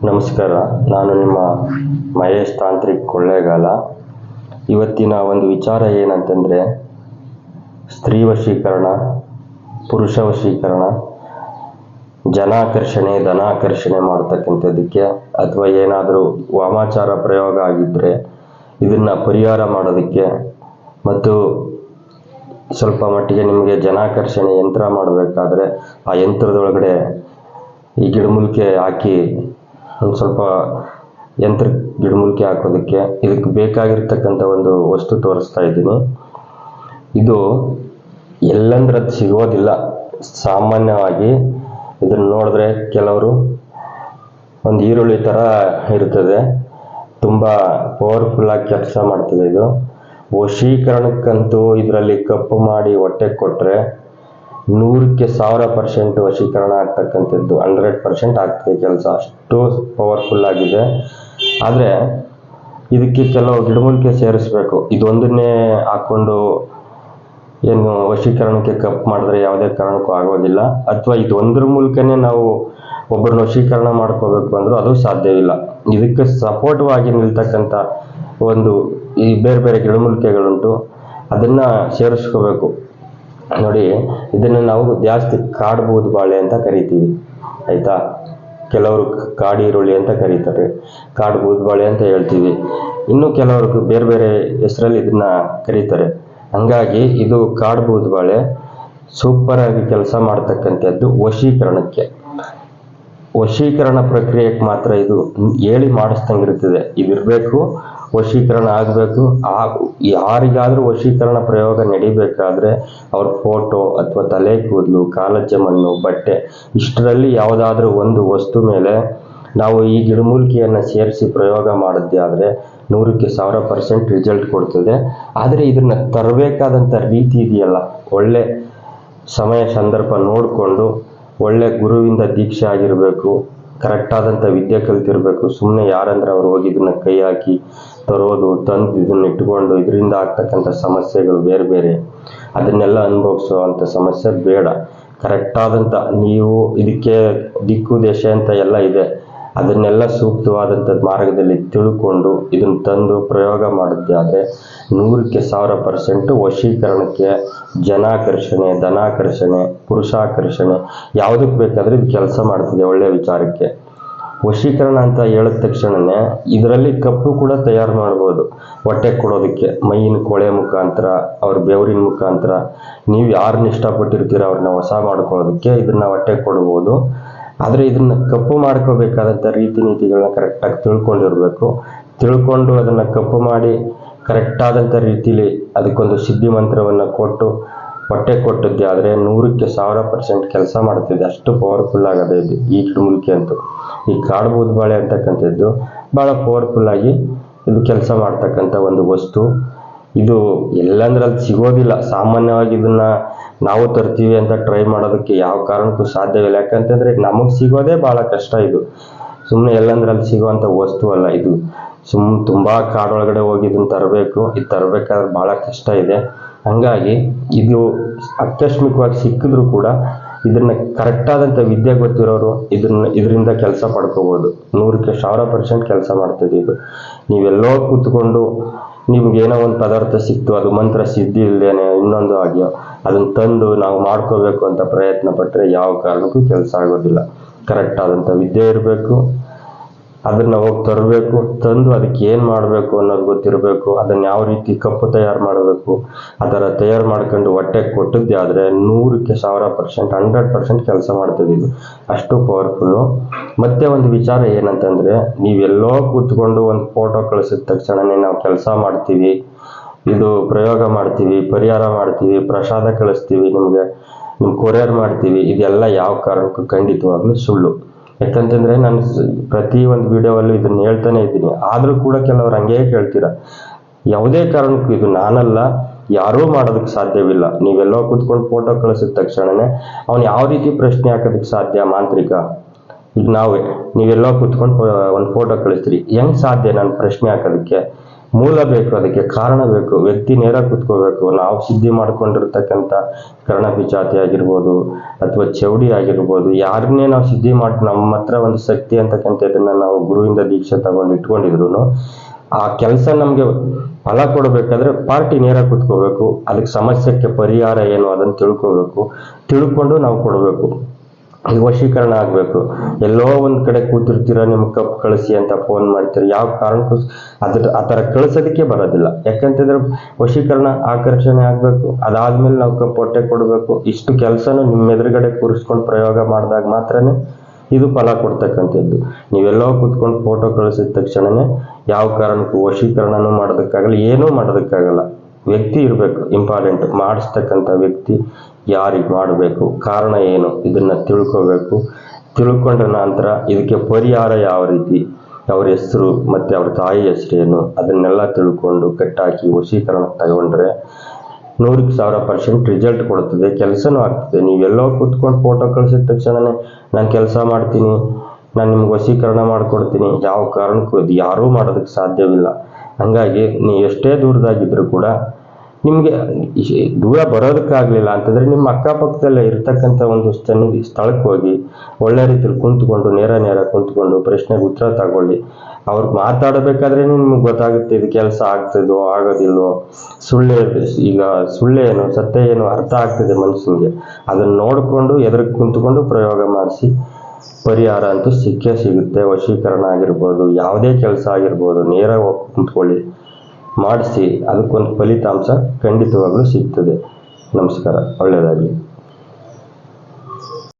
ನಮಸ್ಕಾರ, ನಾನು ನಿಮ್ಮ ಮಹೇಶ್ ತಾಂತ್ರಿಕ್ ಕೊಳ್ಳೇಗಾಲ. ಇವತ್ತಿನ ಒಂದು ವಿಚಾರ ಏನಂತಂದರೆ, ಸ್ತ್ರೀ ವಶೀಕರಣ, ಪುರುಷ ವಶೀಕರಣ, ಜನಾಕರ್ಷಣೆ, ಧನಾಕರ್ಷಣೆ ಮಾಡ್ತಕ್ಕಂಥದ್ದಕ್ಕೆ ಅಥವಾ ಏನಾದರೂ ವಾಮಾಚಾರ ಪ್ರಯೋಗ ಆಗಿದ್ದರೆ ಇದನ್ನು ಪರಿಹಾರ ಮಾಡೋದಕ್ಕೆ ಮತ್ತು ಸ್ವಲ್ಪ ಮಟ್ಟಿಗೆ ನಿಮಗೆ ಜನಾಕರ್ಷಣೆ ಯಂತ್ರ ಮಾಡಬೇಕಾದ್ರೆ ಆ ಯಂತ್ರದೊಳಗಡೆ ಈ ಗಿಡಮೂಲಿಕೆ ಹಾಕಿ ಒಂದು ಸ್ವಲ್ಪ ಯಂತ್ರ ಗಿಡಮೂಲಿಕೆ ಹಾಕೋದಕ್ಕೆ ಇದಕ್ಕೆ ಬೇಕಾಗಿರ್ತಕ್ಕಂಥ ಒಂದು ವಸ್ತು ತೋರಿಸ್ತಾ ಇದ್ದೀನಿ. ಇದು ಎಲ್ಲಂದ್ರೆ ಅದು ಸಿಗೋದಿಲ್ಲ. ಸಾಮಾನ್ಯವಾಗಿ ಇದನ್ನು ನೋಡಿದ್ರೆ ಕೆಲವರು ಒಂದು ಈರುಳ್ಳಿ ಥರ ಇರ್ತದೆ, ತುಂಬ ಪವರ್ಫುಲ್ಲಾಗಿ ಕೆಲಸ ಮಾಡ್ತದೆ. ಇದು ವಶೀಕರಣಕ್ಕಂತೂ ಇದರಲ್ಲಿ ಕಪ್ಪು ಮಾಡಿ ಹೊಟ್ಟೆಗೆ ಕೊಟ್ಟರೆ 100% ವಶೀಕರಣ ಆಗ್ತಕ್ಕಂಥದ್ದು, 100% ಆಗ್ತದೆ ಕೆಲಸ. ಅಷ್ಟು ಪವರ್ಫುಲ್ ಆಗಿದೆ. ಆದರೆ ಇದಕ್ಕೆ ಕೆಲವು ಗಿಡಮೂಲಿಕೆ ಸೇರಿಸ್ಬೇಕು. ಇದೊಂದನ್ನೇ ಹಾಕ್ಕೊಂಡು ಏನು ವಶೀಕರಣಕ್ಕೆ ಕಪ್ ಮಾಡಿದ್ರೆ ಯಾವುದೇ ಕಾರಣಕ್ಕೂ ಆಗೋದಿಲ್ಲ. ಅಥವಾ ಇದೊಂದ್ರ ಮೂಲಕನೇ ನಾವು ಒಬ್ಬರನ್ನ ವಶೀಕರಣ ಮಾಡ್ಕೋಬೇಕು ಅಂದರೂ ಅದು ಸಾಧ್ಯವಿಲ್ಲ. ಇದಕ್ಕೆ ಸಪೋರ್ಟಿವ್ ಆಗಿ ನಿಲ್ತಕ್ಕಂಥ ಒಂದು ಈ ಬೇರೆ ಬೇರೆ ಗಿಡಮೂಲಿಕೆಗಳುಂಟು, ಅದನ್ನು ಸೇರಿಸ್ಕೋಬೇಕು. ನೋಡಿ, ಇದನ್ನು ನಾವು ಜಾಸ್ತಿ ಕಾಡ್ಬೂದು ಬಾಳೆ ಅಂತ ಕರಿತೀವಿ, ಆಯಿತಾ. ಕೆಲವರು ಕಾಡು ಈರುಳ್ಳಿ ಅಂತ ಕರೀತಾರೆ, ಕಾಡ್ಬೂದು ಬಾಳೆ ಅಂತ ಹೇಳ್ತೀವಿ. ಇನ್ನು ಕೆಲವರು ಬೇರೆ ಬೇರೆ ಹೆಸರಲ್ಲಿ ಇದನ್ನ ಕರೀತಾರೆ. ಹಂಗಾಗಿ ಇದು ಕಾಡ್ಬೂದು ಬಾಳೆ ಸೂಪರ್ ಆಗಿ ಕೆಲಸ ಮಾಡ್ತಕ್ಕಂಥದ್ದು ವಶೀಕರಣಕ್ಕೆ. ವಶೀಕರಣ ಪ್ರಕ್ರಿಯೆಗೆ ಮಾತ್ರ ಇದು ಹೇಳಿ ಮಾಡಿಸ್ದಂಗಿರ್ತದೆ. ಇದಿರಬೇಕು, ವಶೀಕರಣ ಆಗಬೇಕು. ಯಾರಿಗಾದರೂ ವಶೀಕರಣ ಪ್ರಯೋಗ ನಡಿಬೇಕಾದ್ರೆ ಅವ್ರ ಫೋಟೋ ಅಥವಾ ತಲೆ ಕೂದಲು, ಕಾಲಜ್ಜೆ ಮಣ್ಣು, ಬಟ್ಟೆ ಇಷ್ಟರಲ್ಲಿ ಯಾವುದಾದ್ರೂ ಒಂದು ವಸ್ತು ಮೇಲೆ ನಾವು ಈ ಗಿಡಮೂಲಿಕೆಯನ್ನು ಸೇರಿಸಿ ಪ್ರಯೋಗ ಮಾಡಿದ್ದೆ ಆದರೆ 100% ರಿಸಲ್ಟ್ ಕೊಡ್ತದೆ. ಆದರೆ ಇದನ್ನು ತರಬೇಕಾದಂಥ ರೀತಿ ಇದೆಯಲ್ಲ, ಒಳ್ಳೆ ಸಮಯ ಸಂದರ್ಭ ನೋಡಿಕೊಂಡು ಒಳ್ಳೆ ಗುರುವಿಂದ ದೀಕ್ಷೆ ಆಗಿರಬೇಕು, ಕರೆಕ್ಟಾದಂಥ ವಿದ್ಯೆ ಕಲ್ತಿರಬೇಕು. ಸುಮ್ಮನೆ ಯಾರಂದ್ರೆ ಅವ್ರು ಹೋಗಿ ಇದನ್ನು ಕೈ ಹಾಕಿ ತರೋದು, ತಂದು ಇದನ್ನು ಇಟ್ಕೊಂಡು ಇದರಿಂದ ಆಗ್ತಕ್ಕಂಥ ಸಮಸ್ಯೆಗಳು ಬೇರೆ ಬೇರೆ ಅದನ್ನೆಲ್ಲ ಅನುಭವಿಸೋ ಅಂಥ ಸಮಸ್ಯೆ ಬೇಡ. ಕರೆಕ್ಟಾದಂಥ ನೀವು ಇದಕ್ಕೆ ದಿಕ್ಕು ದೇಶ ಅಂತ ಎಲ್ಲ ಇದೆ, ಅದನ್ನೆಲ್ಲ ಸೂಕ್ತವಾದಂಥ ಮಾರ್ಗದಲ್ಲಿ ತಿಳ್ಕೊಂಡು ಇದನ್ನು ತಂದು ಪ್ರಯೋಗ ಮಾಡಿದ್ದೆ ಆದರೆ 100% ವಶೀಕರಣಕ್ಕೆ, ಜನಾಕರ್ಷಣೆ, ಧನಾಕರ್ಷಣೆ, ಪುರುಷಾಕರ್ಷಣೆ ಯಾವುದಕ್ಕೆ ಬೇಕಾದರೆ ಇದು ಕೆಲಸ ಮಾಡ್ತದೆ. ಒಳ್ಳೆಯ ವಿಚಾರಕ್ಕೆ ವಶೀಕರಣ ಅಂತ ಹೇಳಿದ ತಕ್ಷಣವೇ ಇದರಲ್ಲಿ ಕಪ್ಪು ಕೂಡ ತಯಾರು ಮಾಡ್ಬೋದು. ಹೊಟ್ಟೆ ಕೊಡೋದಕ್ಕೆ ಮೈಯಿನ ಕೊಳೆ ಮುಖಾಂತರ, ಅವ್ರ ಬೆವರಿನ ಮುಖಾಂತರ, ನೀವು ಯಾರನ್ನ ಇಷ್ಟಪಟ್ಟಿರ್ತೀರ ಅವ್ರನ್ನ ಹೊಸ ಮಾಡ್ಕೊಳ್ಳೋದಕ್ಕೆ ಇದನ್ನು ಹೊಟ್ಟೆ ಕೊಡ್ಬೋದು. ಆದರೆ ಇದನ್ನು ಕಪ್ಪು ಮಾಡ್ಕೋಬೇಕಾದಂಥ ರೀತಿ ನೀತಿಗಳನ್ನ ಕರೆಕ್ಟಾಗಿ ತಿಳ್ಕೊಂಡಿರಬೇಕು. ತಿಳ್ಕೊಂಡು ಅದನ್ನು ಕಪ್ಪು ಮಾಡಿ ಕರೆಕ್ಟಾದಂಥ ರೀತಿಲಿ ಅದಕ್ಕೊಂದು ಸಿದ್ಧಿ ಮಂತ್ರವನ್ನು ಕೊಟ್ಟು ಹೊಟ್ಟೆ ಕೊಟ್ಟಿದ್ದೆ ಆದರೆ 100% ಕೆಲಸ ಮಾಡ್ತಿದೆ. ಅಷ್ಟು ಪವರ್ಫುಲ್ ಆಗದೆ ಇದು ಈ ಗಿಡಮೂಲಿಕೆ ಅಂತೂ. ಈ ಕಾಡ್ಬೂದು ಬಾಳೆ ಅಂತಕ್ಕಂಥದ್ದು ಭಾಳ ಪವರ್ಫುಲ್ಲಾಗಿ ಇದು ಕೆಲಸ ಮಾಡ್ತಕ್ಕಂಥ ಒಂದು ವಸ್ತು. ಇದು ಎಲ್ಲಂದ್ರಲ್ಲಿ ಸಿಗೋದಿಲ್ಲ. ಸಾಮಾನ್ಯವಾಗಿ ಇದನ್ನು ನಾವು ತರ್ತೀವಿ ಅಂತ ಟ್ರೈ ಮಾಡೋದಕ್ಕೆ ಯಾವ ಕಾರಣಕ್ಕೂ ಸಾಧ್ಯವಿಲ್ಲ. ಯಾಕಂತಂದರೆ ನಮಗೆ ಸಿಗೋದೇ ಭಾಳ ಕಷ್ಟ. ಇದು ಸುಮ್ಮನೆ ಎಲ್ಲಂದ್ರಲ್ಲಿ ಸಿಗೋವಂಥ ವಸ್ತು ಅಲ್ಲ. ಇದು ತುಂಬ ಕಾಡೊಳಗಡೆ ಹೋಗಿ ಇದನ್ನು ತರಬೇಕು. ಇದು ತರಬೇಕಾದ್ರೆ ಭಾಳ ಕಷ್ಟ ಇದೆ. ಹಾಗಾಗಿ ಇದು ಆಕಸ್ಮಿಕವಾಗಿ ಸಿಕ್ಕಿದ್ರೂ ಕೂಡ ಇದನ್ನು ಕರೆಕ್ಟಾದಂಥ ವಿದ್ಯೆ ಗೊತ್ತಿರೋರು ಇದರಿಂದ ಕೆಲಸ ಪಡ್ಕೋಬೋದು. 100% ಕೆಲಸ ಮಾಡ್ತದೆ ಇದು. ನೀವೆಲ್ಲೋ ಕೂತ್ಕೊಂಡು ನಿಮ್ಗೇನೋ ಒಂದು ಪದಾರ್ಥ ಸಿಕ್ತು, ಅದು ಮಂತ್ರ ಸಿದ್ಧಿ ಇಲ್ಲದೇನೆ ಇನ್ನೊಂದು ಆಗ್ಯೋ ಅದನ್ನು ತಂದು ನಾವು ಮಾಡ್ಕೋಬೇಕು ಅಂತ ಪ್ರಯತ್ನ ಪಟ್ಟರೆ ಯಾವ ಕಾರಣಕ್ಕೂ ಕೆಲಸ ಆಗೋದಿಲ್ಲ. ಕರೆಕ್ಟಾದಂಥ ವಿದ್ಯೆ ಇರಬೇಕು, ಅದನ್ನು ಹೋಗಿ ತರಬೇಕು, ತಂದು ಅದಕ್ಕೆ ಏನು ಮಾಡಬೇಕು ಅನ್ನೋದು ಗೊತ್ತಿರಬೇಕು. ಅದನ್ನು ಯಾವ ರೀತಿ ಕಪ್ಪು ತಯಾರು ಮಾಡಬೇಕು ಆ ಥರ ತಯಾರು ಮಾಡ್ಕೊಂಡು ಹೊಟ್ಟೆಗೆ ಕೊಟ್ಟಿದ್ದೆ ಆದರೆ 100% ಕೆಲಸ ಮಾಡ್ತದೆ ಇದು. ಅಷ್ಟು ಪವರ್ಫುಲ್ಲು. ಮತ್ತೆ ಒಂದು ವಿಚಾರ ಏನಂತಂದರೆ, ನೀವೆಲ್ಲೋ ಕೂತ್ಕೊಂಡು ಒಂದು ಫೋಟೋ ಕಳಿಸಿದ ತಕ್ಷಣವೇ ನಾವು ಕೆಲಸ ಮಾಡ್ತೀವಿ, ಇದು ಪ್ರಯೋಗ ಮಾಡ್ತೀವಿ, ಪರಿಹಾರ ಮಾಡ್ತೀವಿ, ಪ್ರಸಾದ ಕಳಿಸ್ತೀವಿ, ನಿಮಗೆ ಕೊರಿಯರ್ ಮಾಡ್ತೀವಿ, ಇದೆಲ್ಲ ಯಾವ ಕಾರಣಕ್ಕೂ ಖಂಡಿತವಾಗ್ಲೂ ಸುಳ್ಳು. ಯಾಕಂತಂದರೆ ನಾನು ಪ್ರತಿ ಒಂದು ವಿಡಿಯೋವಲ್ಲೂ ಇದನ್ನು ಹೇಳ್ತಾನೆ ಇದ್ದೀನಿ. ಆದರೂ ಕೂಡ ಕೆಲವರು ಹಂಗೇ ಕೇಳ್ತೀರ. ಯಾವುದೇ ಕಾರಣಕ್ಕೂ ಇದು ನಾನಲ್ಲ, ಯಾರೂ ಮಾಡೋದಕ್ಕೆ ಸಾಧ್ಯವಿಲ್ಲ. ನೀವೆಲ್ಲೋ ಕೂತ್ಕೊಂಡು ಫೋಟೋ ಕಳಿಸಿದ ತಕ್ಷಣವೇ ಅವನು ಯಾವ ರೀತಿ ಪ್ರಶ್ನೆ ಹಾಕೋದಕ್ಕೆ ಸಾಧ್ಯ? ಮಾಂತ್ರಿಕ ಈಗ ನೀವೆಲ್ಲೋ ಕೂತ್ಕೊಂಡು ಒಂದು ಫೋಟೋ ಕಳಿಸ್ತೀರಿ, ಹೆಂಗೆ ಸಾಧ್ಯ ನಾನು ಪ್ರಶ್ನೆ ಹಾಕೋದಕ್ಕೆ? ಮೂಲ ಬೇಕು, ಅದಕ್ಕೆ ಕಾರಣ ಬೇಕು. ವ್ಯಕ್ತಿ ನೇರ ಕೂತ್ಕೋಬೇಕು. ನಾವು ಸಿದ್ಧಿ ಮಾಡ್ಕೊಂಡಿರ್ತಕ್ಕಂಥ ಕರ್ಣಪಿಚಾತಿ ಆಗಿರ್ಬೋದು ಅಥವಾ ಚೌಡಿ ಆಗಿರ್ಬೋದು, ಯಾರನ್ನೇ ನಾವು ಸಿದ್ಧಿ ಮಾಡಿ ನಮ್ಮ ಹತ್ರ ಒಂದು ಶಕ್ತಿ ಅಂತಕ್ಕಂಥದ್ದನ್ನ ನಾವು ಗುರುವಿಂದ ದೀಕ್ಷೆ ತಗೊಂಡು ಇಟ್ಕೊಂಡಿದ್ರು ಆ ಕೆಲಸ ನಮಗೆ ಫಲ ಕೊಡಬೇಕಾದ್ರೆ ಪಾರ್ಟಿ ನೇರ ಕೂತ್ಕೋಬೇಕು. ಅದಕ್ಕೆ ಸಮಸ್ಯೆಗೆ ಪರಿಹಾರ ಏನು ಅದನ್ನು ತಿಳ್ಕೊಂಡು ನಾವು ಕೊಡಬೇಕು. ಈಗ ವಶೀಕರಣ ಆಗಬೇಕು. ಎಲ್ಲೋ ಒಂದು ಕಡೆ ಕೂತಿರ್ತೀರ, ನಿಮ್ಗೆ ಕಪ್ ಕಳಿಸಿ ಅಂತ ಫೋನ್ ಮಾಡ್ತೀರಿ, ಯಾವ ಕಾರಣಕ್ಕೂ ಆ ಥರ ಕಳಿಸೋದಕ್ಕೆ ಬರೋದಿಲ್ಲ. ಯಾಕಂತಂದ್ರೆ ವಶೀಕರಣ ಆಕರ್ಷಣೆ ಆಗಬೇಕು. ಅದಾದ್ಮೇಲೆ ನಾವು ಕಪ್ ಹೊಟ್ಟೆ ಕೊಡಬೇಕು. ಇಷ್ಟು ಕೆಲಸನೂ ನಿಮ್ಮ ಎದುರುಗಡೆ ಕೂರಿಸ್ಕೊಂಡು ಪ್ರಯೋಗ ಮಾಡಿದಾಗ ಮಾತ್ರನೇ ಇದು ಫಲ ಕೊಡ್ತಕ್ಕಂಥದ್ದು. ನೀವೆಲ್ಲೋ ಕೂತ್ಕೊಂಡು ಫೋಟೋ ಕಳಿಸಿದ ತಕ್ಷಣನೇ ಯಾವ ಕಾರಣಕ್ಕೂ ವಶೀಕರಣನೂ ಮಾಡೋದಕ್ಕಾಗಲ್ಲ, ಏನೂ ಮಾಡೋದಕ್ಕಾಗಲ್ಲ. ವ್ಯಕ್ತಿ ಇರಬೇಕು ಇಂಪಾರ್ಟೆಂಟ್. ಮಾಡಿಸ್ತಕ್ಕಂಥ ವ್ಯಕ್ತಿ ಯಾರಿಗೆ ಮಾಡಬೇಕು, ಕಾರಣ ಏನು, ಇದನ್ನ ತಿಳ್ಕೋಬೇಕು. ತಿಳ್ಕೊಂಡ ನಂತರ ಇದಕ್ಕೆ ಪರಿಹಾರ ಯಾವ ರೀತಿ, ಅವ್ರ ಹೆಸರು ಮತ್ತು ಅವ್ರ ತಾಯಿ ಹೆಸರೇನು, ಅದನ್ನೆಲ್ಲ ತಿಳ್ಕೊಂಡು ಕಟ್ಟಾಕಿ ವಶೀಕರಣ ತಗೊಂಡ್ರೆ 100% ರಿಸಲ್ಟ್ ಕೊಡ್ತದೆ, ಕೆಲಸನೂ ಆಗ್ತದೆ. ನೀವೆಲ್ಲೋ ಕೂತ್ಕೊಂಡು ಫೋಟೋ ಕಳಿಸಿದ ತಕ್ಷಣನೇ ನಾನು ಕೆಲಸ ಮಾಡ್ತೀನಿ, ನಾನು ನಿಮ್ಗೆ ವಶೀಕರಣ ಮಾಡಿಕೊಡ್ತೀನಿ, ಯಾವ ಕಾರಣಕ್ಕೂ ಅದು ಯಾರೂ ಮಾಡೋದಕ್ಕೆ ಸಾಧ್ಯವಿಲ್ಲ. ಹಂಗಾಗಿ ನೀವು ಎಷ್ಟೇ ದೂರದಾಗಿದ್ರೂ ಕೂಡ ನಿಮಗೆ ದೂರ ಬರೋದಕ್ಕಾಗಲಿಲ್ಲ ಅಂತಂದರೆ ನಿಮ್ಮ ಅಕ್ಕಪಕ್ಕದಲ್ಲೇ ಇರ್ತಕ್ಕಂಥ ಒಂದು ಸ್ಥಳಕ್ಕೆ ಹೋಗಿ ಒಳ್ಳೆ ರೀತಿಯಲ್ಲಿ ಕುಂತ್ಕೊಂಡು ನೇರ ಕುಂತ್ಕೊಂಡು ಪ್ರಶ್ನೆಗೆ ಉತ್ತರ ತಗೊಳ್ಳಿ. ಅವ್ರಿಗೆ ಮಾತಾಡಬೇಕಾದ್ರೆ ನಿಮ್ಗೆ ಗೊತ್ತಾಗುತ್ತೆ ಇದು ಕೆಲಸ ಆಗ್ತದೋ ಆಗೋದಿಲ್ವೋ, ಈಗ ಸುಳ್ಳೇನು ಸತ್ಯ ಏನು ಅರ್ಥ ಆಗ್ತದೆ ಮನುಷ್ಯನಿಗೆ. ಅದನ್ನು ನೋಡಿಕೊಂಡು ಎದುರಿಗೆ ಕುಂತ್ಕೊಂಡು ಪ್ರಯೋಗ ಮಾಡಿಸಿ ಪರಿಹಾರ ಅಂತೂ ಸಿಕ್ಕೇ ಸಿಗುತ್ತೆ. ವಶೀಕರಣ ಆಗಿರ್ಬೋದು, ಯಾವುದೇ ಕೆಲಸ ಆಗಿರ್ಬೋದು, ನೇರ ಹೋಗಿ ಕುಂತ್ಕೊಳ್ಳಿ, ಮಾಡಿಸಿ, ಅದಕ್ಕೊಂದು ಫಲಿತಾಂಶ ಖಂಡಿತವಾಗ್ಲೂ ಸಿಗ್ತದೆ. ನಮಸ್ಕಾರ, ಒಳ್ಳೆಯದಾಗಲಿ.